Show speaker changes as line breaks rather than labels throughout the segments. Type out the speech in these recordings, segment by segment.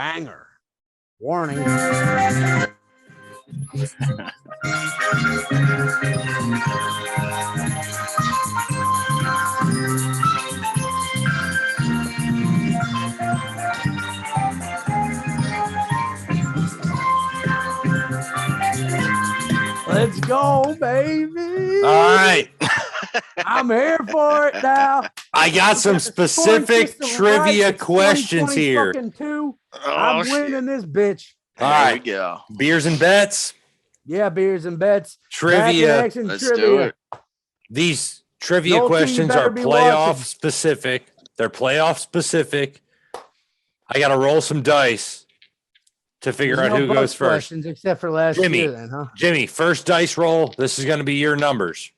Banger. Warning. Let's go, baby.
All right.
I'm here for it now.
I got some specific trivia questions here.
I'm winning this bitch.
All right.
There we go.
Beers and bets.
Yeah, beers and bets.
Trivia.
Let's do it.
These trivia questions are playoff specific. They're playoff specific. I got to roll some dice to figure out who goes first.
Except for last year, then, huh?
Jimmy, first dice roll. This is going to be your numbers.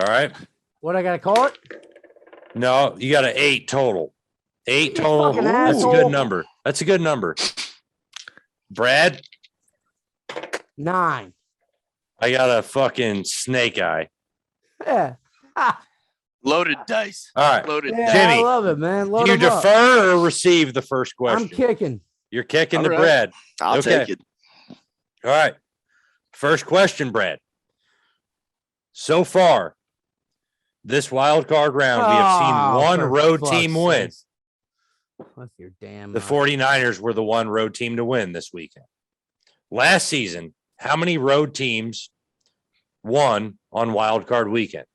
All right.
What I got to call it?
No, you got an 8 total. 8 total. That's a good number. That's a good number. Brad?
9.
I got a fucking snake eye.
Yeah.
Loaded dice.
All right.
Loaded
Yeah,
dice.
Jimmy,
I love it, man.
Do you defer or receive the first question?
I'm kicking.
You're kicking to
All right.
Brad.
I'll
Okay.
take it.
All right. First question, Brad. So far, this wild card round, we have seen one road team win.
What's your damn?
The 49ers were the one road team to win this weekend. Last season, how many road teams won on wild card weekend?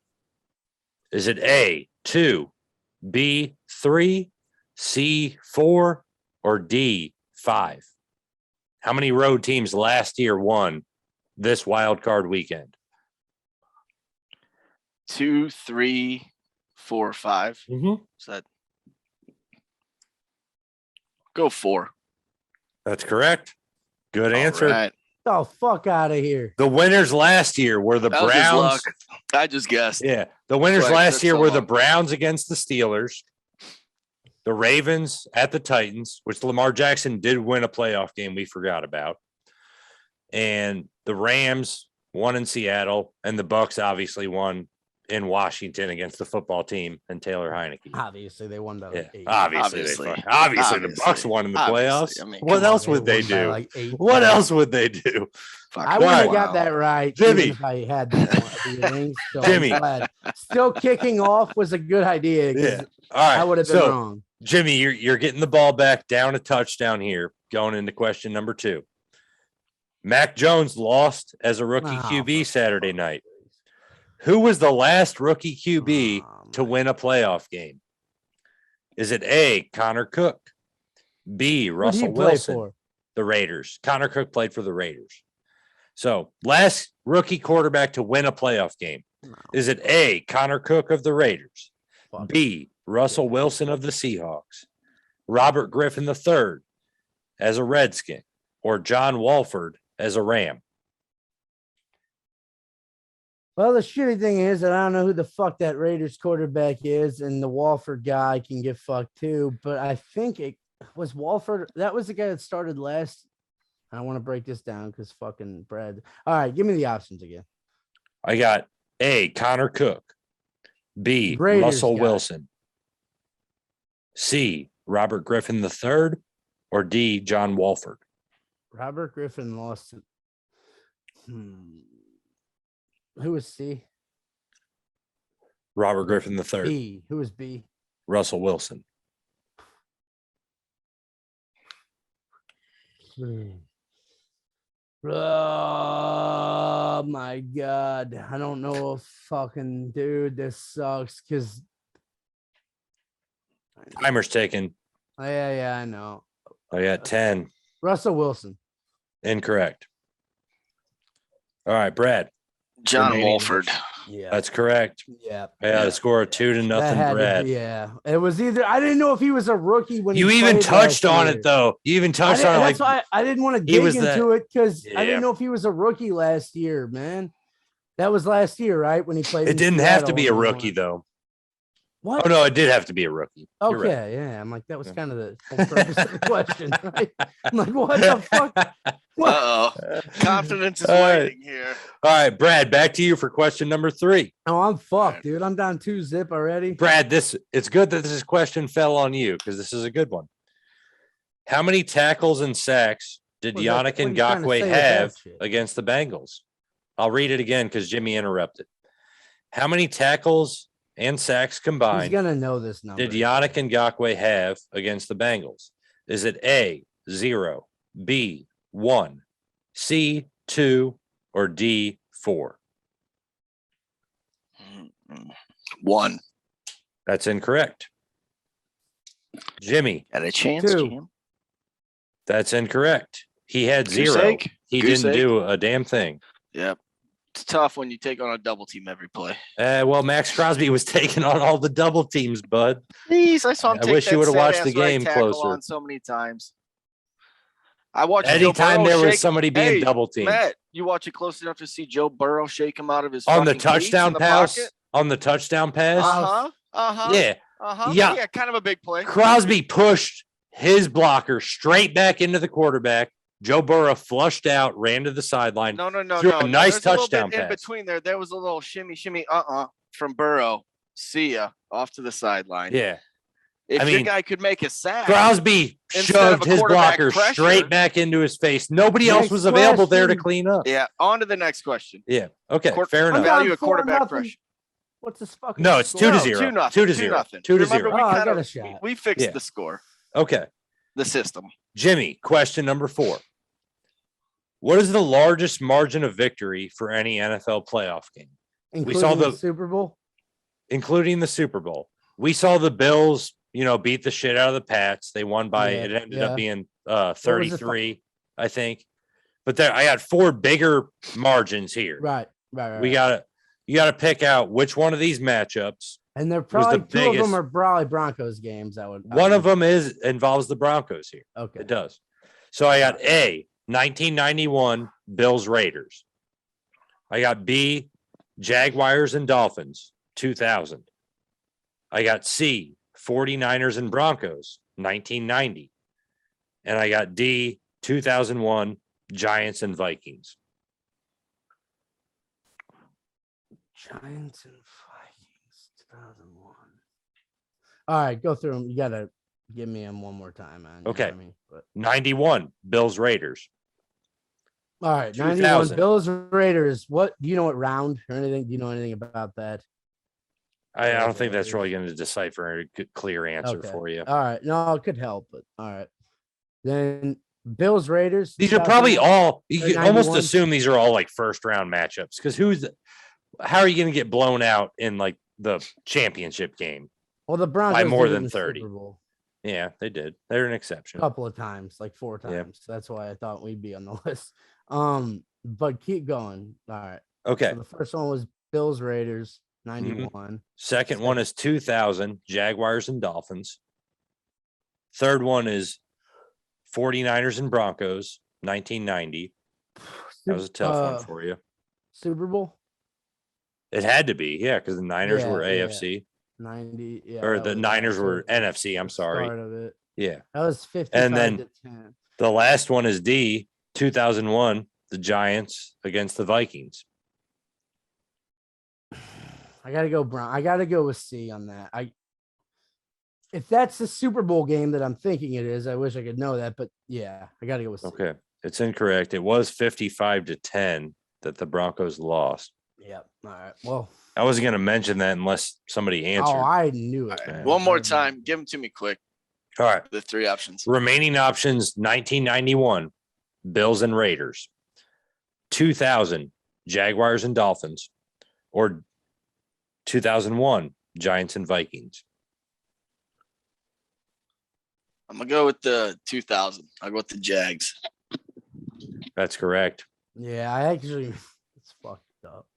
Is it A, 2, B, 3, C, 4, or D, 5? How many road teams last year won this wild card weekend?
2, 3, 4, 5.
Mm-hmm.
Is that? Go 4.
That's correct. Good answer.
All right.
Oh, fuck out of here.
The winners last year were the
That was just
Browns.
luck. I just guessed.
Yeah. The winners
Right,
last
took
year
so
were the
long.
Browns against the Steelers, the Ravens at the Titans, which Lamar Jackson did win a playoff game we forgot about. And the Rams won in Seattle, and the Bucks obviously won in Washington against the football team and Taylor Heineke.
Obviously, they won by
Yeah,
like 8.
obviously the Bucks won in the playoffs.
I mean,
What else would they
won by
do?
like 8.
What else would they do?
Fuck.
I would have
Wow.
got that right,
Jimmy.
even if I had that one. The rings, so I'm
Jimmy.
glad. Still kicking off was a good idea. 'cause
Yeah. All right.
I would have been
so,
wrong.
Jimmy, you're getting the ball back down a touchdown here, going into question number 2. Mac Jones lost as a rookie QB Saturday night. Who was the last rookie QB to win a playoff game? Is it A, Connor Cook, B,
Who'd he
Russell
play
Wilson,
for?
the Raiders? Connor Cook played for the Raiders. So last rookie quarterback to win a playoff game.
No.
Is it A, Connor Cook of the Raiders,
Fuck.
B, Russell Wilson of the Seahawks, Robert Griffin III as a Redskin, or John Walford as a Ram?
Well, the shitty thing is that I don't know who the fuck that Raiders quarterback is, and the Walford guy can get fucked too. But I think it was Walford. That was the guy that started last. I want to break this down because fucking Brad. All right, give me the options again.
I got A, Connor Cook, B,
Raiders
Russell
guy.
Wilson, C, Robert Griffin III, or D, John Walford.
Robert Griffin lost. Who was C?
Robert Griffin III,
B. Who was B?
Russell Wilson.
Oh my god. I don't know if fucking dude, this sucks because
Timer's ticking.
yeah, I know.
I got 10.
Russell Wilson.
Incorrect. All right, Brad.
John
Remaining
Walford.
Yeah.
That's correct.
Yeah.
Yeah, the score of 2-0,
That had to
Brad.
be- yeah. It was either I didn't know if he was a rookie when
You
he
even
played
touched
last
on
year.
it, though. You even touched on it.
That's
Like,
why I didn't want to
he
dig
was
into it because I
Yeah.
didn't know if he was a rookie last year, man. That was last year, right? When he played.
it
in
didn't have to
Seattle
be a
and he
rookie,
won.
though.
What?
Oh, no, it did have to be a rookie. You're
Okay,
right.
yeah. I'm like, that was
Yeah.
kind of the whole purpose of the question, right? I'm like, what the fuck? What?
Uh-oh. Confidence is
All right.
waning here.
All right, Brad, back to you for question number 3.
Oh, I'm fucked, dude. I'm down 2-0 already.
Brad, it's good that this question fell on you because this is a good one. How many tackles and sacks did
What is that-
Yannick
what are you trying to
Ngakoue
say with that
have
shit?
against the Bengals? I'll read it again because Jimmy interrupted. How many tackles and sacks
He's
combined
gonna know this number.
did Yannick Ngakoue have against the Bengals? Is it A, 0, B, 1, C, 2, or D, 4?
1.
That's incorrect. Jimmy,
Got a chance,
2.
Jim.
that's incorrect. He had
Goose
0.
egg?
He
Goose
didn't
egg?
do a damn thing.
Yep. It's tough when you take on a double team every play.
Well, Max Crosby was taking on all the double teams, bud.
Please, I saw him
I
take
wish you
that
would've watched the
sad-ass right
game
tackle
closer.
on so many times. I watched Joe
Anytime
Burrow
there was
shake-
somebody being
Hey,
double teamed.
Matt, you watch it close enough to see Joe Burrow shake him out of his
On the
fucking cleats
touchdown
in the
pass,
pocket?
on the touchdown pass.
Yeah.
Yeah. Yeah.
Yeah, kind of a big play.
Crosby pushed his blocker straight back into the quarterback. Joe Burrow flushed out, ran to the sideline.
No.
Threw a nice
There's a little
touchdown
bit in
pass.
between there. There was a little shimmy from Burrow. See ya off to the sideline.
Yeah.
If
I
your
mean,
guy could make a sack,
Crosby
Instead of
shoved
a
his
quarterback
blocker
pressure-
straight back into his face. Nobody else
Next
was available there to
question.
clean up.
yeah. On to the next question.
Yeah. Okay.
Court-
Fair
I'm
enough.
down
Value of
4-0.
quarterback pressure.
What's this fucking?
No, it's
score?
2-0.
2-0.
2-0.
2-0.
2-0.
Remember, we
Oh, I
kind
got a
of
shot.
we fixed
Yeah.
the score,
Okay.
the system.
Jimmy, question number 4. What is the largest margin of victory for any NFL playoff game,
Including
saw
the
the-
Super Bowl.
including the Super Bowl? We saw the Bills, beat the shit out of the Pats. They won by,
Yeah,
it ended
yeah.
up being
was the
33, I think. But there, I got 4 bigger margins here.
Right.
You got to pick out which one of these matchups.
And they're
was
probably
the
2 of
biggest-
them are probably Broncos games. I would.
One of them involves the Broncos here.
Okay.
It does. So I got A, 1991 Bills Raiders. I got B, Jaguars and Dolphins, 2000. I got C, 49ers and Broncos, 1990. And I got D, 2001 Giants and Vikings.
Giants and Vikings, 2001. All right, go through them. You gotta give me them one more time, man. You know
Okay.
what I mean? But
91 Bills Raiders.
all right, 91
2000.
Bills Raiders. What do you know? What round or anything? Do you know anything about that?
I don't
Bills
think that's
Raiders.
really going to decipher a good, clear answer
Okay.
for you.
All right, no, it could help, but all right. Then Bills Raiders.
These are probably
2001.
all, you
or
can almost
91.
assume these are all like first round matchups because how are you going to get blown out in like the championship game?
Well, the Broncos
more
did it
than
in the
30.
Super Bowl
Yeah, they did. They're an
a
exception.
couple of times, like 4
Yeah.
times. That's why I thought we'd be on the list. But keep going. All right.
Okay.
So the first one was Bills Raiders 91.
Second one is 2000 Jaguars and Dolphins. Third one is 49ers and Broncos 1990. That was a tough one for you.
Super Bowl
It had to be, yeah, because the Niners
Yeah,
were
yeah.
AFC
90. Yeah,
or
that
the
was
Niners
also
were NFC. I'm
the
sorry.
Start of it.
Yeah.
That was 55
And then-
to 10.
The last one is D 2001 the Giants against the Vikings.
I gotta go Brown. I gotta go with C on that. If that's the Super Bowl game that I'm thinking it is, I wish I could know that, but yeah, I gotta go with C.
Okay. It's incorrect. It was 55 to 10 that the Broncos lost.
Yep. All right. Well,
I wasn't going to mention that unless somebody answered.
oh, I knew it.
All right,
man.
one more
I knew
time.
it.
Give them to me quick.
All right.
The 3 options.
Remaining options 1991 Bills and Raiders, 2000 Jaguars and Dolphins, or 2001 Giants and Vikings.
I'm gonna go with the 2000. I'll go with the Jags.
That's correct.
Yeah, I actually it's fucked up.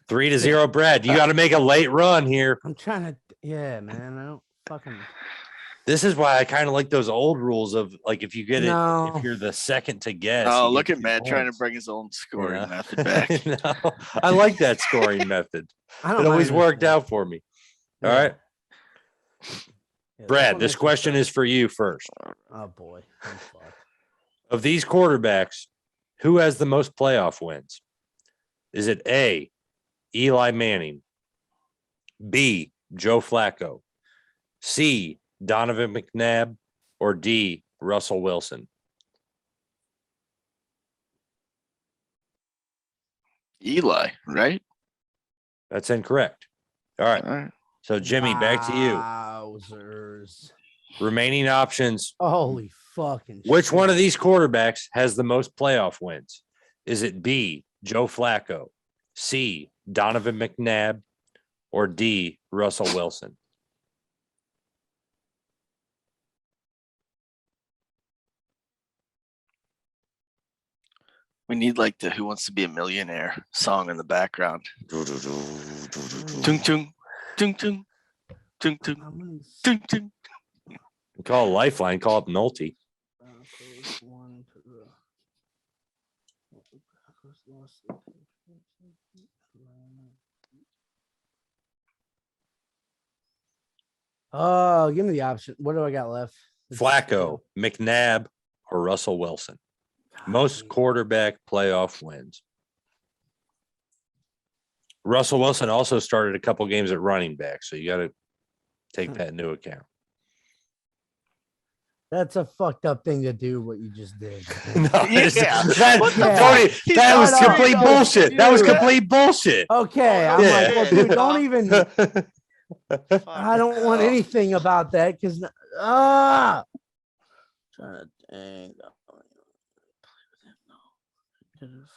3-0, Brad. You got to make a late run here.
I'm trying to yeah, man. I don't fucking
This is why I kind of like those old rules of like if you get it,
No.
if you're the second to guess.
Oh,
you
look
get
at Matt trying to
points.
bring his own scoring
Yeah.
method back.
No, I like that scoring method.
I don't
It always
mind
worked
this
out for me. All
Yeah.
right,
Yeah,
Brad,
one
this
makes me
question
feel-
is for you first.
Oh boy. I'm fucked.
Of these quarterbacks, who has the most playoff wins? Is it A, Eli Manning, B, Joe Flacco, C, Donovan McNabb, or D, Russell Wilson?
Eli, right?
That's incorrect. All right.
All right.
So, Jimmy, back to you.
Wowzers.
Remaining options.
Holy fucking
Which
shit.
one of these quarterbacks has the most playoff wins? Is it B, Joe Flacco, C, Donovan McNabb, or D, Russell Wilson?
We need like the Who Wants to Be a Millionaire song in the background. Tung tung, tung tung, tung tung, tung tung.
Call a lifeline, call up Nolte.
Oh, give me the option. What do I got left?
Flacco, McNabb, or Russell Wilson? Most quarterback playoff wins. Russell Wilson also started a couple games at running back, so you got to take that into account.
That's a fucked up thing to do, what you just did.
No,
Yeah.
that was
not
complete
off.
bullshit. That was
Dude.
complete bullshit.
Okay. I'm
Yeah.
like, well, dude, don't even.
Fuck.
I don't want
Oh.
anything about that because trying to dang.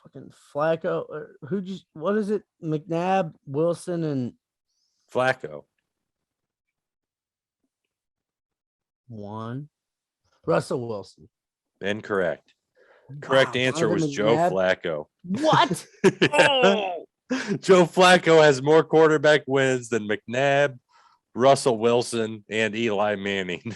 Fucking Flacco. Who just what is it? McNabb, Wilson, and
Flacco.
one. Russell Wilson.
Incorrect. Correct
Wow,
answer was
Donovan
Joe
McNabb?
Flacco.
What?
Oh.
Joe Flacco has more quarterback wins than McNabb, Russell Wilson, and Eli Manning.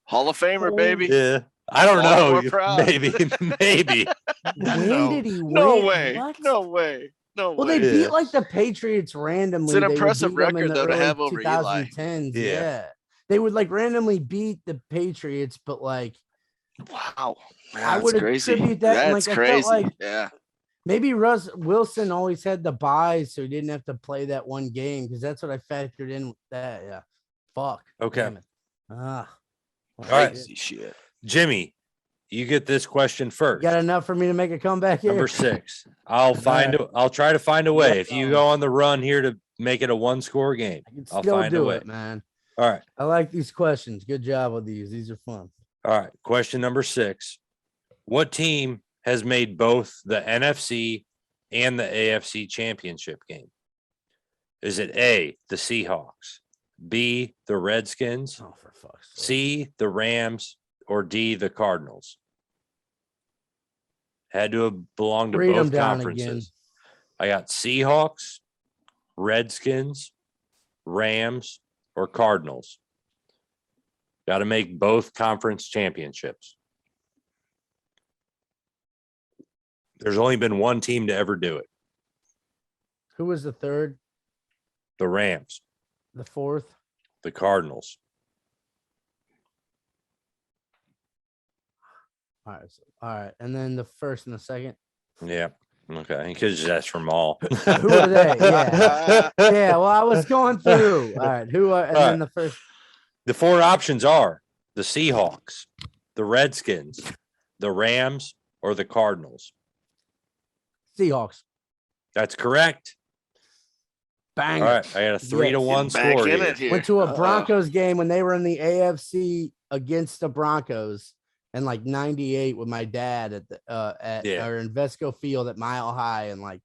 Hall of Famer,
Oh,
baby.
Yeah. I don't
All
know.
for proud.
Maybe.
When
No.
did he win?
No way.
What?
No way. No
Well,
way.
they
Yeah.
beat like the Patriots randomly.
It's an
They would
impressive
beat them in
record,
the
though, to
early
have over Eli.
2010s.
Yeah.
Yeah. They would like randomly beat the Patriots, but like
Wow. Man,
I
that's
would
crazy.
attribute that, and,
That's
like, I felt
crazy.
like-
Yeah.
maybe Russ Wilson always had the buys, so he didn't have to play that one game because that's what I factored in with that. Yeah. Fuck.
Okay.
Damn it. Ah.
All right.
Crazy shit.
Jimmy, you get this question
You
first.
got enough for me to make a comeback here?
Number 6. I'll try to find a way. If you go on the run here to make it a 1-score game,
I can
I'll
still
find a
do
way.
it, man.
All right.
I like these questions. Good job with these. These are fun.
All right. Question number 6. What team has made both the NFC and the AFC championship game? Is it A, the Seahawks, B, the Redskins,
Oh, for fuck's sake.
C, the Rams, or D, the Cardinals? Had to have belonged to
Read 'em
both
down
conferences. I got Seahawks, Redskins, Rams, or Cardinals. Got to make both conference championships. There's only been one team to ever do it.
Who was the third?
The Rams,
The fourth?
the Cardinals.
All right. And then the first and the second.
Yeah. Okay. You could just ask from all.
Who are they? Yeah. Yeah. Well, I was going through. All right. Who are and
All
then the first
The 4 options are the Seahawks, the Redskins, the Rams, or the Cardinals.
Seahawks.
That's correct.
Bang.
All right. I got a 3-1
Back
score
in
here.
it here.
Went to a
Uh-oh.
Broncos game when they were in the AFC against the Broncos and like 98 with my dad at the or Invesco Field at Mile High and like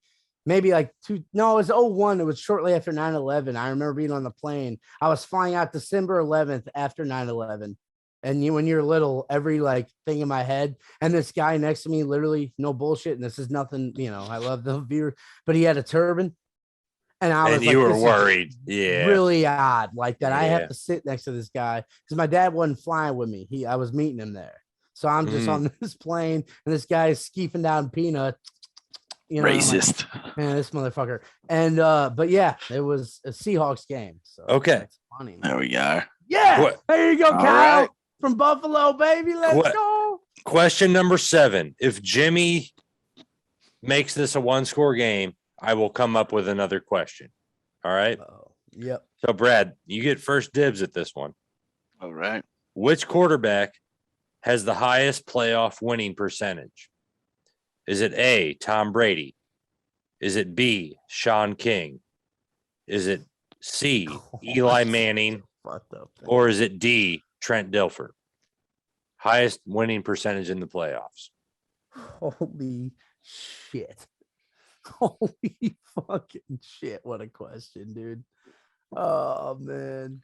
maybe like it was 01. It was shortly after 9/11. I remember being on the plane. I was flying out December 11th after 9/11. And when you're little, every like thing in my head, and this guy next to me, literally no bullshit. And this is nothing, I love the viewer, but he had a turban. And I was
And you
like,
were
this is
worried. Yeah.
really odd like that. I
Yeah.
have to sit next to this guy because my dad wasn't flying with me. I was meeting him there. So I'm just on this plane and this guy is skeefing down peanut. I'm like,
Racist.
man, this motherfucker. And but yeah, it was a Seahawks game. So
Okay.
that's funny. Man.
There we go.
Yeah.
What-
There you go,
All
Kyle.
right.
From Buffalo, baby. Let's
What-
go.
Question number 7. If Jimmy makes this a 1-score game, I will come up with another question. All right.
Oh, yep.
So, Brad, you get first dibs at this one.
All right.
Which quarterback has the highest playoff winning percentage? Is it A, Tom Brady? Is it B, Sean King? Is it C, Eli Manning?
Fucked up.
Or is it D, Trent Dilfer? Highest winning percentage in the playoffs.
Holy shit. Holy fucking shit. What a question, dude. Oh, man.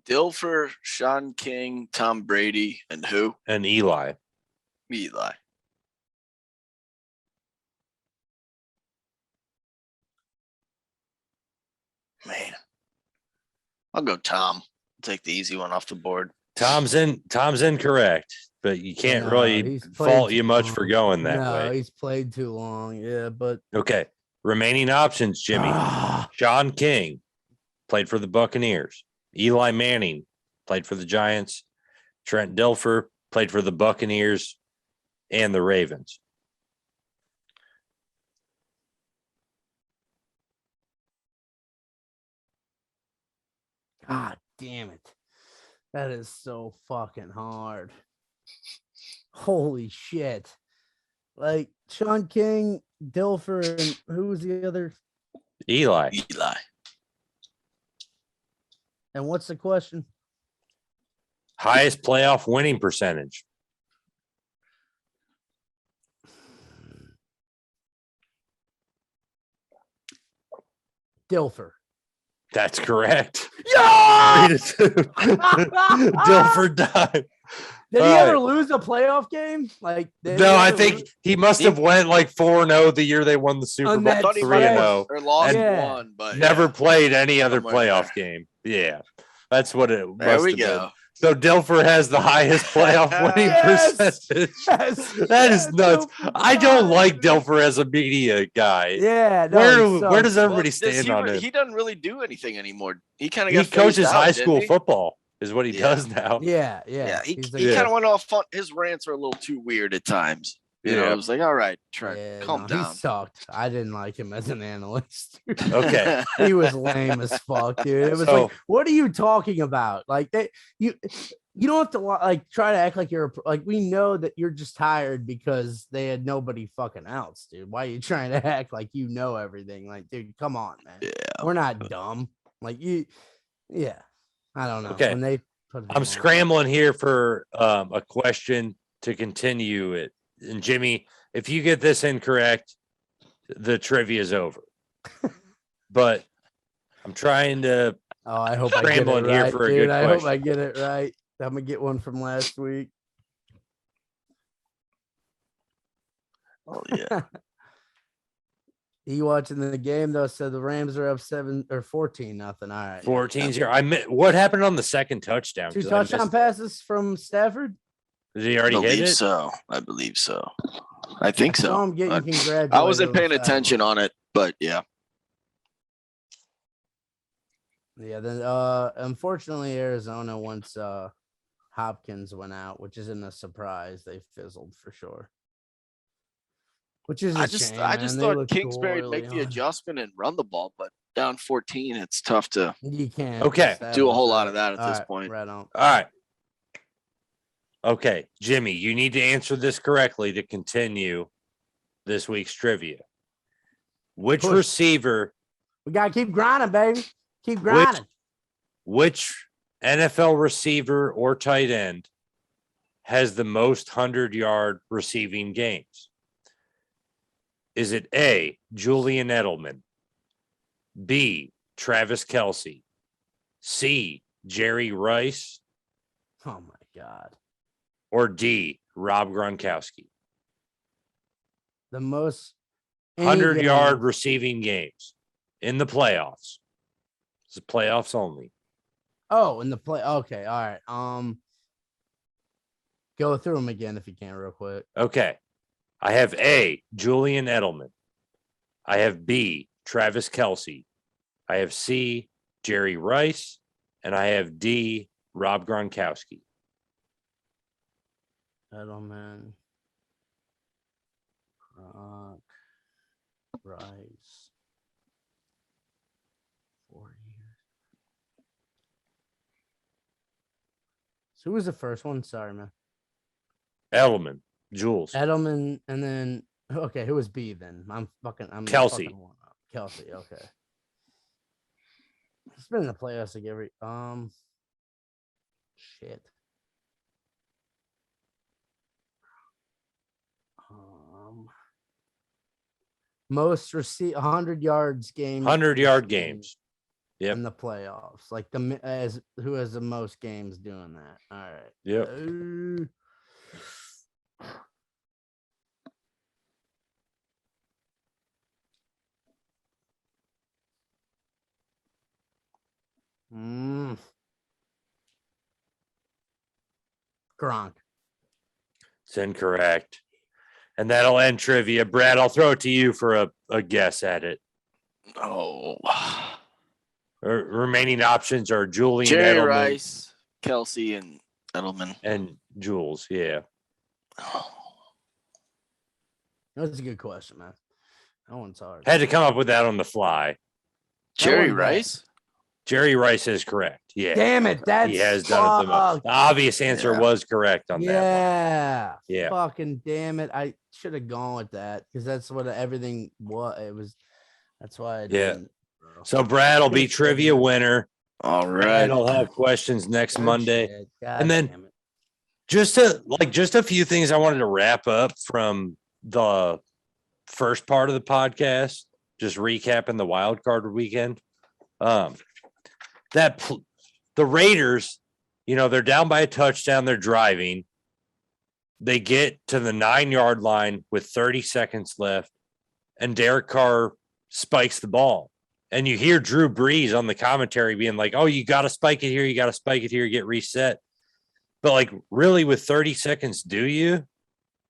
Dilfer, Sean King, Tom Brady, and who?
And Eli.
Eli. Man. I'll go Tom. Take the easy one off the board.
Tom's incorrect, but you can't really
he's played
fault you
too
much for
long.
going that
No,
way.
he's played too long. Yeah, but
Okay. Remaining options, Jimmy. Sean King played for the Buccaneers. Eli Manning played for the Giants. Trent Dilfer played for the Buccaneers and the Ravens.
God damn it. That is so fucking hard. Holy shit. Like Sean King, Dilfer, and who was the other?
Eli.
Eli.
And what's the question?
Highest playoff winning percentage.
Dilfer.
That's correct.
Yeah!
3-2. Dilfer died.
Did he
All
ever
right.
lose a playoff game? Like, did he
No, I
ever
think
lose?
he must have went like 4-0 the year they won the Super
On
Bowl.
that
Thought he
3-0.
or lost
Yeah.
one, but
Never played any other
Somewhere in
playoff game. Yeah, that's what it
There
must
we
have
go.
been. So Dilfer has the highest playoff winning
Yes!
percentage.
Yes,
That is
yes,
nuts.
Dilfer
I don't
got it,
like
dude.
Dilfer as a media guy.
Yeah, no,
Where does everybody stand on him?
He doesn't really do anything anymore. He kind of
He
got phased
coaches
out,
high
didn't
school
he?
football is what he
Yeah.
does now.
Yeah.
Yeah, he
He's
Yeah.
kind of went off on his rants are a little too weird at times. You know,
Yeah.
it was like, all right, Trent,
yeah,
calm
no,
down.
He sucked. I didn't like him as an analyst.
Okay.
He was lame as fuck, dude. It was
So-
like, what are you talking about? Like you don't have to like try to act like you're like we know that you're just tired because they had nobody fucking else, dude. Why are you trying to act like you know everything? Like, dude, come on, man.
Yeah.
We're not dumb. Like you, yeah. I don't know.
Okay.
When they put him
I'm
on.
scrambling here for a question to continue it. And Jimmy, if you get this incorrect, the trivia is over. But I'm trying to
Oh, I hope I get it
scrambling here
right,
for a
dude.
good
I hope
question.
I get it right. I'm gonna get one from last week.
Oh yeah.
You watching the game though? So the Rams are up 7 or 14-0. All right.
14-0. What happened on the second touchdown?
2
'Cause I
touchdown
missed it.
passes from Stafford.
Did he already hit
believe
it?
so. I believe so. I think
I saw
so.
him getting
I
congratulated.
wasn't
on the
paying attention
sideline.
on it, but yeah.
Yeah. Then unfortunately Arizona once Hopkins went out, which isn't a surprise. They fizzled for sure. Which is a
I just
shame, man. They
thought
looked
Kingsbury
cool
would make
early
the
on.
adjustment and run the ball, but down 14, it's tough to.
You can't
Okay.
Do a whole lot
establish
of that at
All
this
right,
point.
Right on.
All right. Okay, Jimmy, you need to answer this correctly to continue this week's trivia. Which
Push.
receiver,
We gotta keep grinding, baby. Keep grinding.
which NFL receiver or tight end has the most 100-yard receiving games? Is it A, Julian Edelman, B, Travis Kelce, C, Jerry Rice,
Oh my god.
or D, Rob Gronkowski?
The most any
100-yard
game.
receiving games in the playoffs. It's the playoffs only.
Oh, in the play. Okay, all right. Go through them again if you can, real quick.
Okay. I have A, Julian Edelman. I have B, Travis Kelce. I have C, Jerry Rice. And I have D, Rob Gronkowski.
Edelman. Rice. 4 years. So who was the first one? Sorry, man.
Edelman, Jules,
Edelman, and then okay, who was B then? I'm
Kelsey.
fucking one up. Kelsey, okay. He's been in the playoffs like every shit. Most 100 yards games.
100-yard games. Yep.
In the playoffs, like who has the most games doing that? All right.
Yep.
Gronk.
It's incorrect. And that'll end trivia. Brad, I'll throw it to you for a guess at it.
Oh.
Remaining options are Julian
Jerry
Edelman,
Rice, Kelsey, and Edelman.
and Jules. Yeah.
That's a good question, man. That one's hard.
Had to come up with that on the fly.
Jerry
one
Rice?
Jerry Rice is correct. Yeah.
Damn it. That's
he has done it the most. The obvious answer was correct on that one. Yeah.
Fucking damn it. I should have gone with that because that's what everything was. It was. That's why I didn't.
So Brad will be trivia winner.
All right.
And I'll have questions next Monday.
God
and then just a few things I wanted to wrap up from the first part of the podcast, just recapping the wild card weekend. The Raiders, they're down by a touchdown. They're driving. They get to the 9-yard line with 30 seconds left, and Derek Carr spikes the ball. And you hear Drew Brees on the commentary being like, oh, you got to spike it here. You got to spike it here, get reset. But really with 30 seconds, do you?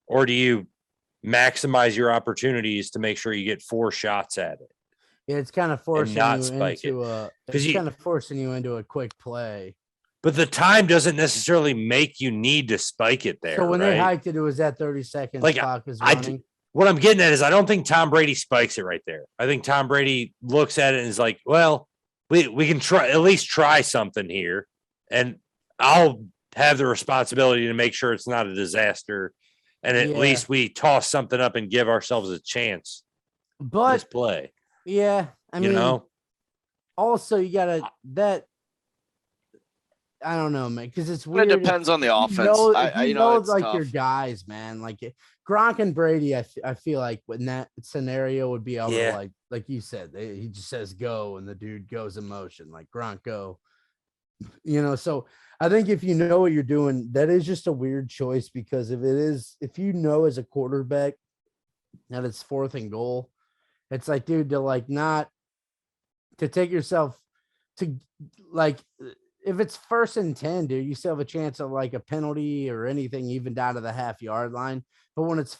Or do you maximize your opportunities to make sure you get 4 shots at it?
Yeah, it's kind of forcing forcing you into a quick play.
But the time doesn't necessarily make you need to spike it there.
So when they hiked it, it was at 30 seconds. Clock is running.
What I'm getting at is I don't think Tom Brady spikes it right there. I think Tom Brady looks at it and is like, well, we can at least try something here. And I'll have the responsibility to make sure it's not a disaster. And at least we toss something up and give ourselves a chance.
But
this play.
Yeah. I mean, also you gotta I don't know, man, because it's weird.
It depends on the offense.
It's like
tough.
your guys, man. Like Gronk and Brady, I feel like in that scenario would be able to like you said, he just says go and the dude goes in motion, like Gronk go. So I think if you know what you're doing, that is just a weird choice because if you know as a quarterback that it's 4th and goal, it's like, dude, to take yourself to if it's 1st and 10, dude, you still have a chance of like a penalty or anything, even down to the half-yard line. But when it's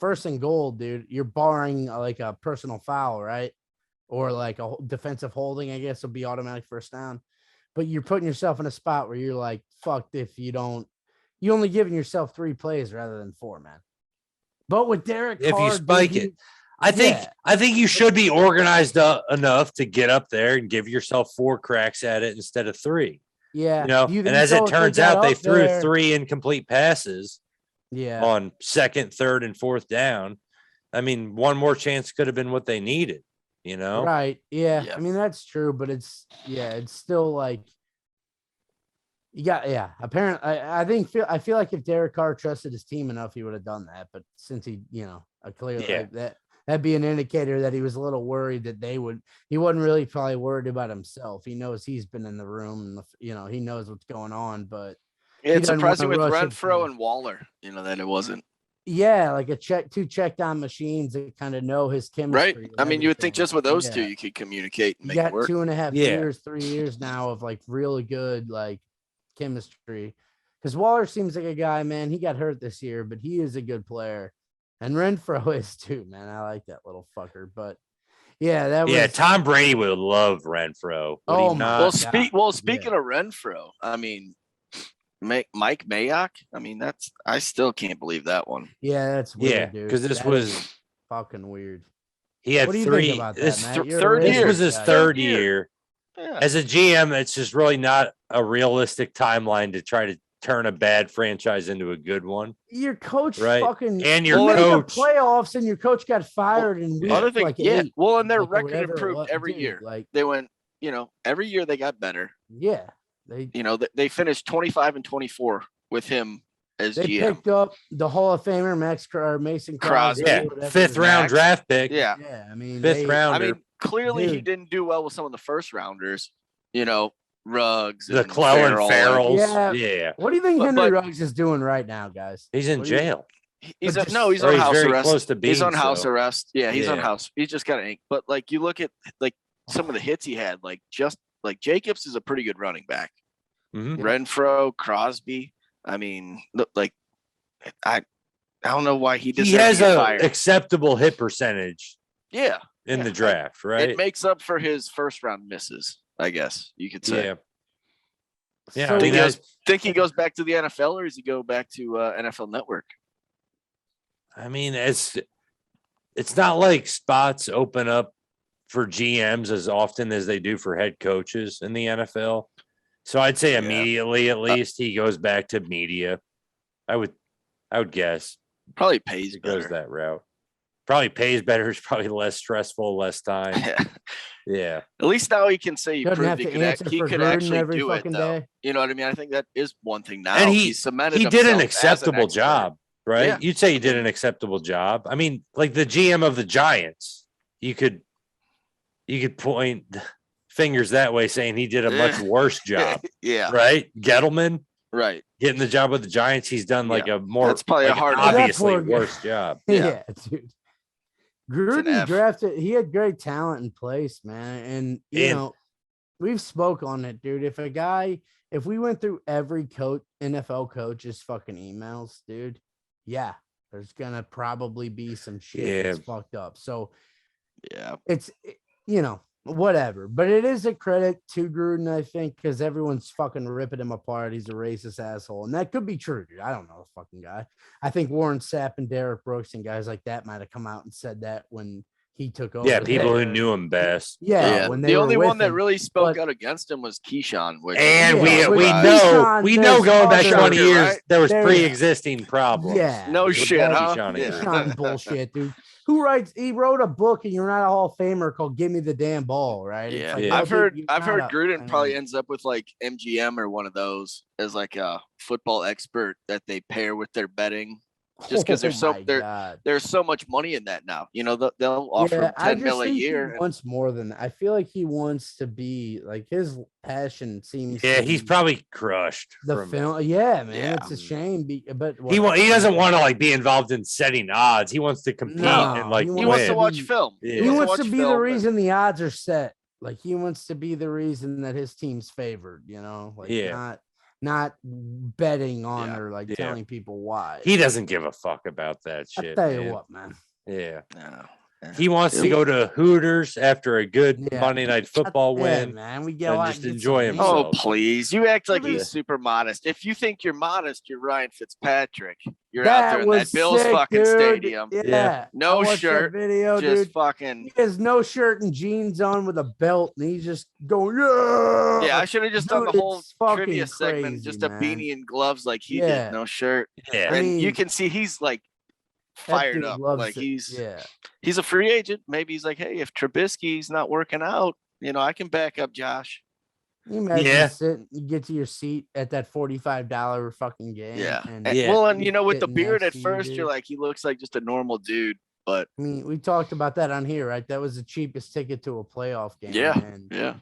1st and goal, dude, you're barring like a personal foul, right? Or like a defensive holding, I guess, will be automatic 1st down. But you're putting yourself in a spot where you're like, fucked if you only giving yourself 3 plays rather than 4, man. But with Derek Carr,
if you spike it, I think you should be organized enough to get up there and give yourself 4 cracks at it instead of 3.
Yeah.
And as it turns out, they threw 3 incomplete passes on 2nd, 3rd, and 4th down. I mean, 1 more chance could have been what they needed,
Right. Yeah. I mean, that's true, but it's still like apparently I feel like if Derek Carr trusted his team enough, he would have done that. But since he, clearly that'd be an indicator that he was a little worried that he wasn't really probably worried about himself. He knows he's been in the room and he knows what's going on, but
it's surprising with Renfro and Waller, that it wasn't.
Yeah, like 2 check down machines that kind of know his chemistry.
Right. I mean, you would think just with those 2, you could communicate and make it work.
2.5 years, 3 years now of like really good like chemistry. Because Waller seems like a guy, man. He got hurt this year, but he is a good player. And Renfro is too, man. I like that little fucker. But Tom
Brady would love Renfro.
Speaking of Renfro, I mean, Mike Mayock. I mean, I still can't believe that one.
Yeah, that's weird, dude.
Because this was
fucking weird.
He had
what do you
3.
Think about that,
this
Matt?
this was his 3rd year.
Yeah.
As a GM, it's just really not a realistic timeline to try to turn a bad franchise into a good one.
Your coach
Right.
fucking
And your
made the
coach-
playoffs, and your coach got fired in week
Other thing,
like
yeah.
8.
Well, and their
like, or
record
whatever it
improved
was.
every
Dude,
year.
Like
They went, every year they got better.
yeah, they
They finished 25-24 with him as
they
GM.
picked up the Hall of Famer Mason
Crosby.
Crosby.
Yeah,
whatever
fifth
his
round
name-
draft pick.
Yeah.
Yeah, I mean
Fifth
they-
rounder.
I mean, clearly he
Dude.
didn't do well with some of the first rounders, Ruggs
The
and
Clellan
Farrell.
Farrells.
Yeah.
Yeah.
What do you think
But-
Henry
but-
Ruggs is doing right now, guys?
He's in
What do you-
jail.
He's
But
he's on
Or he's
house
very
arrest.
close to being
He's on house
so.
arrest. Yeah, he's on
Yeah.
house. He just got inked. But like you look at like some of the hits he had, like Jacobs is a pretty good running back.
Mhm.
Renfro, Crosby. I mean, like I don't know why he
He
deserves
has
to get
a
fired.
acceptable hit percentage
Yeah,
in
Yeah.
the draft, right?
it makes up for his first round misses, I guess you could say.
Yeah. Yeah,
So-
I mean,
Think he goes back to the NFL or does he go back to NFL Network?
it's not like spots open up for GMs as often as they do for head coaches in the NFL. So I'd say
Yeah.
immediately, at least, he goes back to media. I would guess
Probably pays
he goes
better.
that route. Probably pays better. It's probably less stressful, less time.
Yeah.
Yeah.
At least now he can say he
Doesn't
proved
have
he
to
could,
answer
he
for
could
Gruden
actually
every
do it,
fucking
though.
day.
You know what I mean? I think that is one thing now.
And
he cemented
He did an
himself as
acceptable
expert.
job, right?
Yeah.
You'd say he did an acceptable job. I mean, like the GM of the Giants, you could point fingers that way, saying he did a much worse job,
Yeah,
right? Gettleman
right.
getting the job with the Giants, he's done like a more
That's probably a
like,
hard-
obviously
That poor guy.
worse job.
Yeah,
Yeah.
dude.
an
Gruden
F.
drafted. He had great talent in place, man, and you
And-
know we've spoke on it, dude. If we went through every NFL coach's fucking emails, dude, yeah, there's gonna probably be some shit that's fucked up. So
Yeah.
it's whatever, but it is a credit to Gruden, I think, because everyone's fucking ripping him apart. He's a racist asshole, and that could be true, dude. I don't know the fucking guy. I think Warren Sapp and Derek Brooks and guys like that might have come out and said that when he took over.
Yeah, people who
there.
knew him best.
Yeah, when they
The
were
only
with
one that
him.
really spoke
but-
out against him was Keyshawn. Which
And
Yeah,
we
with
know
Keyshawn,
going back
there's
20
other-
years,
right?
there was
There's-
pre-existing problems.
Yeah,
No
with
shit,
that
huh?
Keyshawn
Yeah.
era.
Keyshawn bullshit, dude. He wrote a book, and you're not a Hall of Famer called "Give Me the Damn Ball," right? It's
Yeah,
like,
Yeah.
well,
I've
dude,
heard
you're
I've heard
not a-
Gruden
I
probably
mean,
ends up with like MGM or one of those as like a football expert that they pair with their betting, just because
oh my God.
there's so much money in that now. They'll offer him
I
10
just
mil a
think
year.
He
and-
wants more than that. I feel like he wants to be like his passion seems.
Yeah,
to
he's
be
probably crushed.
the
from-
film. Yeah, man,
Yeah.
it's a shame. But
He doesn't want to like be involved in setting odds. He wants to compete
No,
and like
he
he wants to
win.
watch film.
Yeah.
He wants
watch
to be
film
the
and-
reason the odds are set. Like he wants to be the reason that his team's favored. Like
Yeah.
not betting on
Yeah.
or like
Yeah.
telling people why.
He doesn't give a fuck about that
I
shit.
tell you
man.
what, man.
Yeah.
No.
He wants to go to Hooters after a good
Yeah.
Monday night football
Yeah,
win.
man. We get
and
a lot-
just
get some
enjoy
wings.
himself.
Oh, please. You act like
Yeah.
he's super modest. If you think you're modest, you're Ryan Fitzpatrick. You're
That
out there in
was
that Bills
sick,
fucking
dude.
stadium.
Yeah.
No
I watched that
shirt,
video,
Just
dude.
fucking.
He has no shirt and jeans on with a belt, and he's just going, yeah.
Yeah, I should have just done the
Dude,
whole
it's fucking
trivia segment,
crazy,
just a
man.
beanie and gloves like he
Yeah.
did, no shirt.
Yeah.
I
And
mean,
you can see he's like
that
fired
dude
up.
loves
Like
it. Yeah.
he's a free agent. Maybe he's like, hey, if Trubisky's not working out, I can back up Josh.
Can you imagine
Yeah.
sitting, you get to your seat at that $45 fucking game.
Yeah.
And
And-
Yeah.
Well, and
he's
with the
sitting
beard
next
at
to you,
first,
dude.
you're like, he looks like just a normal dude. But
I mean, we talked about that on here, right? That was the cheapest ticket to a playoff game.
Yeah.
And,
yeah,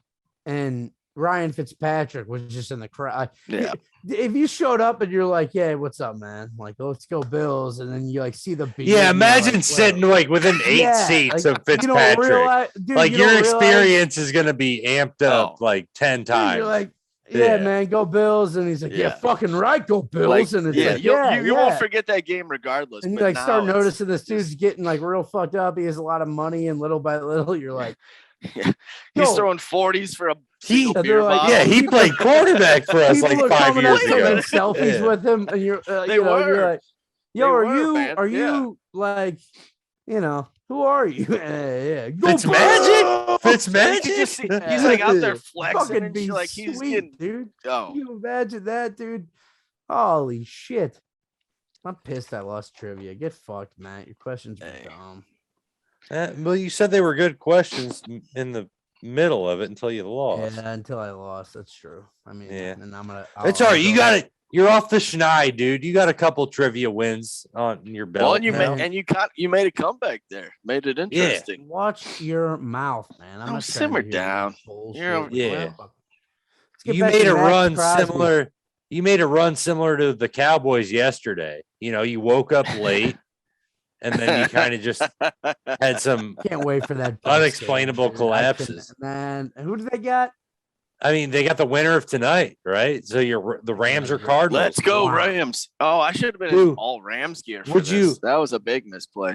and Ryan Fitzpatrick was just in the crowd.
yeah.
If you showed up and you're like, "Yeah, what's up, man? Like, let's go Bills," and then you like see the beard, and
Yeah,
you're
imagine
like,
sitting
"Whoa."
like within 8
Yeah,
seats
like,
of
you don't
Fitzpatrick.
realize- dude,
Like
you
your
don't realize-
experience is gonna be amped up
Oh.
like 10
dude,
times.
you're like, yeah,
Yeah.
man, go Bills, and he's like, yeah,
Yeah.
fucking right, go Bills,
Like,
and it's
yeah,
like,
you
yeah,
won't forget that game regardless.
and you
but
like start
now it's
noticing this dude's
just-
getting like real fucked up. He has a lot of money, and little by little, you're like,
He's
Yo.
throwing 40s for a
He-
single
they're
beer
like,
bottle.
Yeah, he played quarterback for us
people
like
are
5
coming up
years
taking
ago.
selfies
Yeah.
with him, and you're,
They
you're
were.
like, yo,
They
are
were,
you,
man.
are
Yeah.
you like, who are you? Yeah, go
Fitzmagic?
Bills!
Fitzmagic?
You could just see, he's like out there flexing
Fucking
and
be
shit, like he's
sweet,
getting.
dude.
Oh,
Can you imagine that, dude? Holy shit. I'm pissed I lost trivia. Get fucked, Matt. Your questions were dumb.
Well, you said they were good questions in the middle of it until you lost.
Yeah, until I lost. That's true. I mean,
Yeah.
and I'm gonna.
It's all right. You got it. You're off the schneid, dude. You got a couple trivia wins on your belt.
Well, and you
now.
you made a comeback there. Made it interesting.
Watch your mouth, man. I'm
Oh,
not
simmer
trying to hear
down.
bullshit.
You're-
Yeah.
Let's get
You
back
made
to
a
Max
run
Crosby.
similar. You made a run similar to the Cowboys yesterday. You know, you woke up late, and then you kind of just had some
Can't wait for that
unexplainable
dude.
collapses.
Man, who do they got?
I mean, they got the winner of tonight, right? So the Rams or Cardinals.
Let's go,
Wow.
Rams. Oh, I should have been
Dude,
in all Rams gear for
would
this.
you-
That was a big misplay.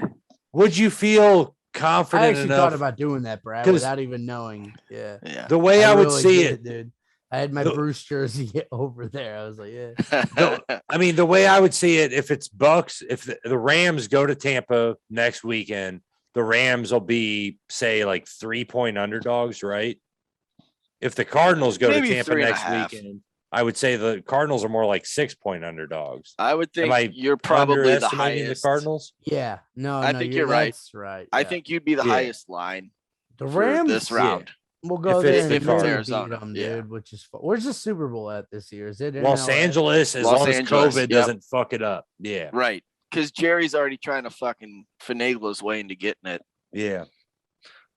Would you feel
I
confident
actually
enough?
thought about doing that, Brad,
'Cause-
without even knowing. Yeah.
Yeah.
The way I would
really
see
did
it,
dude. I had my
The-
Bruce jersey over there. I was like, yeah.
I mean, the way I would see it, if it's Bucks, if the Rams go to Tampa next weekend, the Rams will be, say, like 3-point underdogs, right? If the Cardinals go
Maybe
to Tampa
3.5.
next weekend, I would say the Cardinals are more like 6-point underdogs.
I would think
I
you're probably the
Underestimating
highest.
the Cardinals.
Yeah. No,
I
no,
think you're right.
That's right.
I
yeah.
think you'd be the
Yeah.
highest line
the
for
Rams
this round.
will go
If
there
it's
and
the
really
Cardinals.
Arizona,
beat them,
yeah.
dude, which is fun. Where's the Super Bowl at this year? Is it in
Los
LA?
Angeles, as
Los
long
Angeles,
as COVID
yep.
doesn't fuck it up. Yeah.
Right. Because Jerry's already trying to fucking finagle his way into getting it.
Yeah.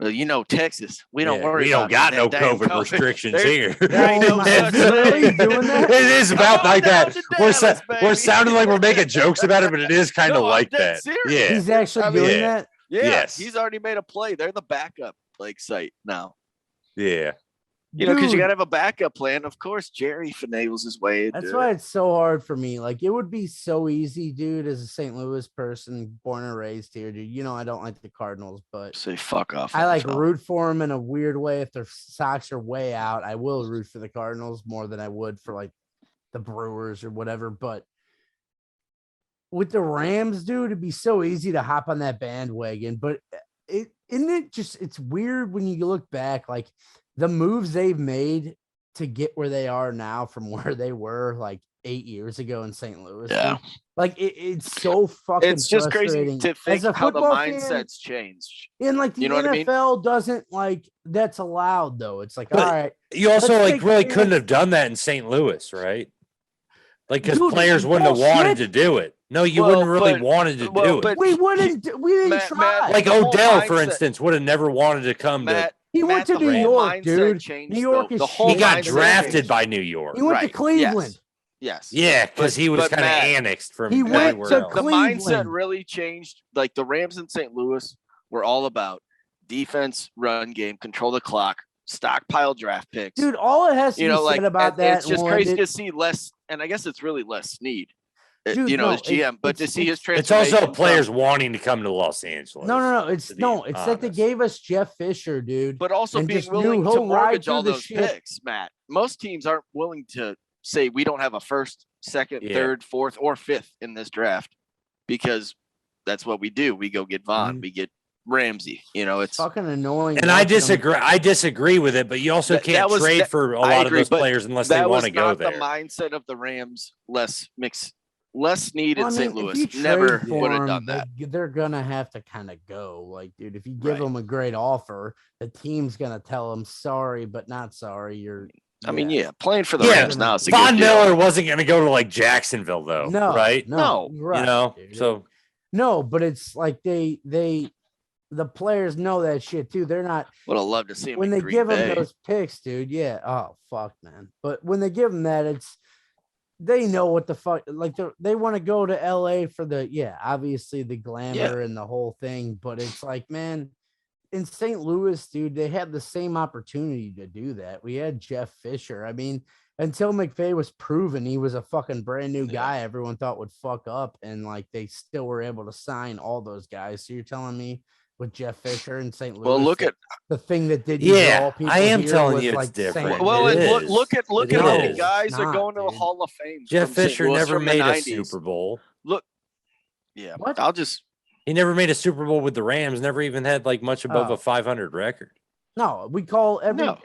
Well, you know, Texas, we don't
Yeah,
worry
we don't
about
got no
that damn
COVID restrictions
There-
here.
there ain't no
Oh my-
such
really
thing.
doing that?
It is about
Come
like
on
that.
down to
We're,
Dallas,
we're
baby.
sounding like we're making jokes about it, but it is kind of
No, I'm
like
dead
that.
serious.
Yeah.
He's actually
I mean,
doing
yeah.
that.
Yeah,
Yes.
he's already made a play. They're the backup like site now.
Yeah.
You know, because you
Dude,
got to have a backup plan. Of course, Jerry finagles his way into
That's
it.
why it's so hard for me. Like, it would be so easy, dude, as a St. Louis person, born and raised here, dude. You know, I don't like the Cardinals, but
Say fuck off.
I like
NFL.
root for them in a weird way. If their Sox are way out, I will root for the Cardinals more than I would for like the Brewers or whatever. But with the Rams, dude, it'd be so easy to hop on that bandwagon. But it's weird when you look back, like the moves they've made to get where they are now from where they were like 8 years ago in St. Louis.
Yeah.
dude. Like it's so fucking
It's just crazy
frustrating.
to
As
think
a
how the
football fan,
mindset's changed.
and like the
You know what I mean?
NFL doesn't like that's allowed though. It's like,
But-
all right,
You also
Let's
like
take
really
Phoenix-
couldn't have done that in St. Louis, right? Like, because
Dude,
players wouldn't have wanted
bullshit.
to do it. No, you
Well,
wouldn't really
but-
wanted to
well,
do it.
but-
we didn't
Matt-
try.
Matt,
Like
the whole
Odell, for
mindset-
instance, would have never wanted to come
Matt,
he went
Matt,
to
the
New
whole
York,
mindset
dude.
changed,
New York
though.
is
The
to.
whole
He got
mindset
drafted
changed.
by New York.
He went to
Right,
Cleveland.
Yes.
Yeah, because he was
but
kind of
Matt,
annexed from
he went
everywhere
to
else.
The
Cleveland.
mindset really changed. Like the Rams in St. Louis were all about defense, run game, control the clock, stockpile draft picks.
Dude, all it has to
you
be
know, like
said about
and
that.
it's just
one,
crazy
it-
to see less, and I guess it's really less Snead,
Dude,
you know,
no,
as GM, but to
it's-
see his
It's
transformation.
also
from-
players wanting to come to Los Angeles.
No. It's
to be
no. It's that they
honest.
gave us Jeff Fisher, dude.
but also
and
being
just knew
willing to
he'll ride
mortgage all
through the
those
shit.
picks, Matt. Most teams aren't willing to say we don't have a first, second,
Yeah.
third, fourth, or fifth in this draft because that's what we do. We go get Vaughn,
Mhm.
we get Ramsey. You know, it's
fucking annoying.
And I
watching them.
disagree. I disagree with it, but you also
That
can't
was-
trade
that-
for a
I
lot of
agree,
those
but
players unless they
that
want
was
to go
not
there.
the mindset of the Rams. Less need
Well,
in
I
St.
mean, if
Louis.
you
Never
trade for
would have
them,
done that.
They're gonna have to kind of go. Like, dude, if you give
Right.
them a great offer, the team's gonna tell them sorry, but not sorry.
I mean, yeah, playing for the
Yeah,
Rams now. It's a
Von
good deal.
Miller wasn't going to go to like Jacksonville, though,
no,
right?
no,
No,
right,
you know,
dude.
so
No, but it's like the players know that shit too. They're not
Would have loved to see him
when
in
they
Green
give
Bay.
them those picks, dude. Yeah. Oh fuck, man. But when they give them that, they know what the fuck. Like they want to go to LA for obviously the glamour and the whole thing. But it's like, man, in St. Louis, dude, they had the same opportunity to do that. We had Jeff Fisher. I mean, until McVay was proven he was a fucking brand new guy, everyone thought would fuck up, and like they still were able to sign all those guys. So you're telling me with Jeff Fisher in St. Louis,
Well, look at
the thing that did
Yeah,
people
I am
here
telling
was,
you it's
like,
different.
St.
well,
It
and
is.
look at
It
how many
is.
guys
It's
are
not,
going to the
dude.
Hall of Fame.
Jeff
from St.
Fisher
Louis
never
from the
made a
90s.
Super Bowl.
Look, yeah,
What?
I'll just
He never made a Super Bowl with the Rams. Never even had like much above
Oh.
a 500 record.
No, we call every
No.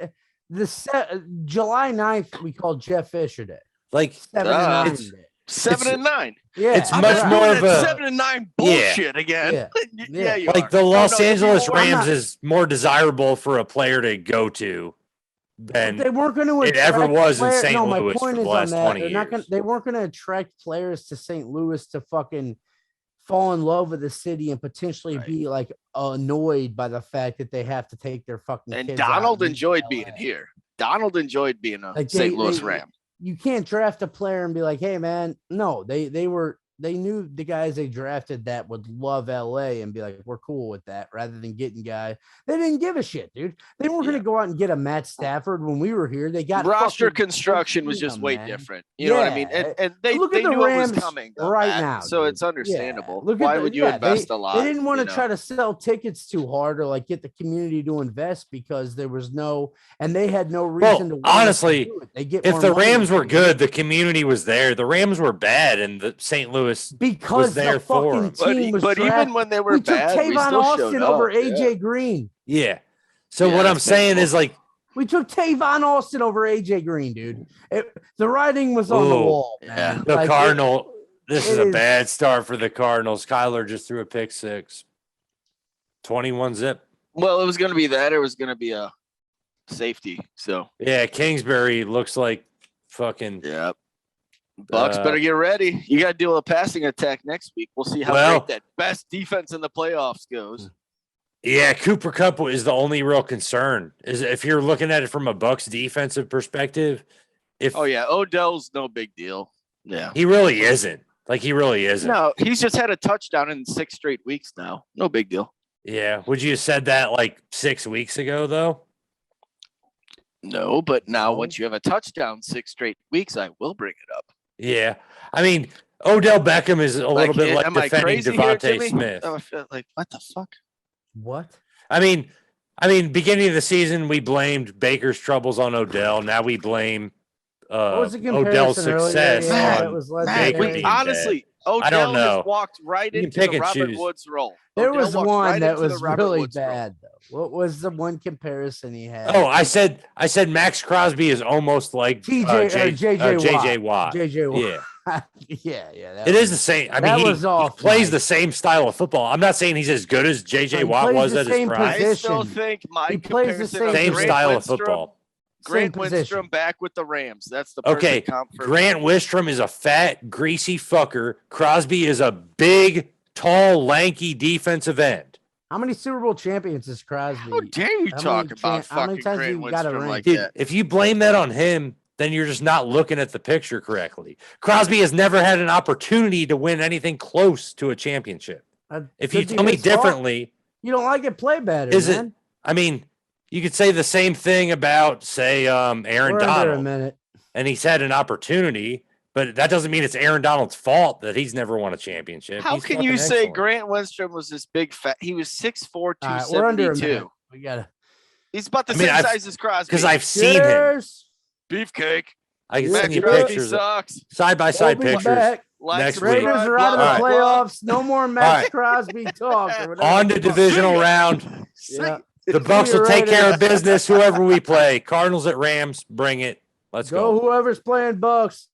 July 9th, we call Jeff Fisher Day.
Like
79
it's-
Day.
7-9.
Yeah,
It's
I'm
much
not
more
doing
of
that
a
7-9
Yeah.
bullshit again.
Yeah.
Yeah, you
like
are.
the Los
no,
Angeles
you are.
Rams
not-
is more desirable for a player to go to
But
than
they weren't going to
it ever
attract
was in
players.
St.
No, my
Louis
point
for
is
the
on
last
that
20
they're not going.
years.
They weren't going to attract players to St. Louis to fucking fall in love with the city and potentially
Right.
be like annoyed by the fact that they have to take their fucking
And
kids out
Donald
and
enjoyed
LA.
being here. Donald enjoyed being a
Like
St. Louis Ram.
You can't draft a player and be like, hey man, no, they knew the guys they drafted that would love LA and be like, we're cool with that, rather than getting guys. They didn't give a shit, dude. They weren't going to go out and get a Matt Stafford when we were here. They got
Roster
fucking
construction was just
Keenum,
way
man.
different. You know what I mean?
Yeah.
And they
Look at the
knew it was
Rams
coming though,
right
Matt,
now,
so
dude.
it's understandable.
Yeah. Look
Why
at
would you invest a lot?
They didn't want to
you know?
try to sell tickets too hard or like get the community to invest because there was no, and they had no reason to.
Honestly,
do it. They get
if
more
the
money
Rams
if
were
they
good, the community was there. The Rams were bad, and the St. Louis
because
there
the
for
fucking
'em.
team was
But even
drafted.
when they were
We took
bad, we
Tavon
still showed
Austin over
up.
AJ Green.
Yeah. So
Yeah,
what I'm
that's
saying
painful.
is like,
We took Tavon Austin over AJ Green, dude. The writing was on the
Ooh,
wall,
yeah.
man.
the
Like,
Cardinal. This is
it
a
is-
bad start for the Cardinals. Kyler just threw a pick six. 21 zip.
Well, it was going to be that. Or it was going to be a safety. So
Yeah, Kingsbury looks like fucking.
yeah. Bucks better get ready. You got to deal with a passing attack next week. We'll see how great that best defense in the playoffs goes.
Yeah, Cooper Kupp is the only real concern. Is if you're looking at it from a Bucks defensive perspective.
Oh yeah, Odell's no big deal. Yeah,
he really isn't. Like he really isn't.
No, he's just had a touchdown in 6 straight weeks now. No big deal.
Yeah, would you have said that like 6 weeks ago though?
No, but now once you have a touchdown 6 straight weeks, I will bring it up.
Yeah, I mean Odell Beckham is a little bit like
am I
defending
crazy here,
Devontae
Jimmy?
Smith.
Oh, I feel like what the fuck?
What?
I mean, beginning of the season we blamed Baker's troubles on Odell. Now we blame
What was the
Odell's
comparison earlier?
success
Yeah,
on
it was
Matt,
Baker
legendary.
being
honestly, Odell
I don't know.
has walked right
You can
into
pick
the
and
Robert
choose.
Woods role.
There
Odell
was
walked
one
right
that
into the
was
Robert
really
Woods role.
bad though. What was the one comparison he had?
Oh, I said Max Crosby is almost like
JJ
Watt.
JJ Watt.
Yeah.
yeah.
It is the same. I
that
mean,
was
he
off,
plays
Mike.
the same style of football. I'm not saying he's as good as JJ
He
Watt
plays
was
the
at his
same
prime.
position.
I still think my
He plays the
comparison of
Same
Grant
style of
Wistrom-
football.
Grant
Same position.
Wistrom back with the Rams. That's the
Okay,
perfect comp for
Grant Wistrom is a fat, greasy fucker. Crosby is a big, tall, lanky defensive end.
How many Super Bowl champions is Crosby?
How dare you
How
talk
many
about
how many
fucking
times
Grant
you got a
Wistrom
ring?
like
Dude,
that?
if you blame that on him, then you're just not looking at the picture correctly. Crosby has never had an opportunity to win anything close to a championship. If you
Could be
tell me
his fault.
differently,
You don't like it, play better.
is it?
man.
I mean, you could say the same thing about, say, Aaron
We're under a
Donald,
minute.
and he's had an opportunity, but that doesn't mean it's Aaron Donald's fault that he's never won a championship.
How
He's
can
fucking
you say
excellent.
Grant Wistrom was this big fat? He was 6'4",
All right, we're under a minute.
272.
We gotta.
He's about the
I mean,
same
I've-
size as Crosby.
Because I've seen him.
Cheers.
beefcake.
I can
Yeah,
send you
Crosby
pictures,
sucks.
side by side
We'll be
pictures.
back.
Like,
Next
subscribe,
week.
Raiders are out of
blah,
the
blah, blah.
playoffs. No more Max
right.
Crosby talk. or whatever
On to
the fuck.
divisional round.
Yeah.
The Bucks
See you,
will take care of
Raiders.
business, whoever we play. Cardinals at Rams, bring it. Let's
Go
go.
whoever's playing Bucks.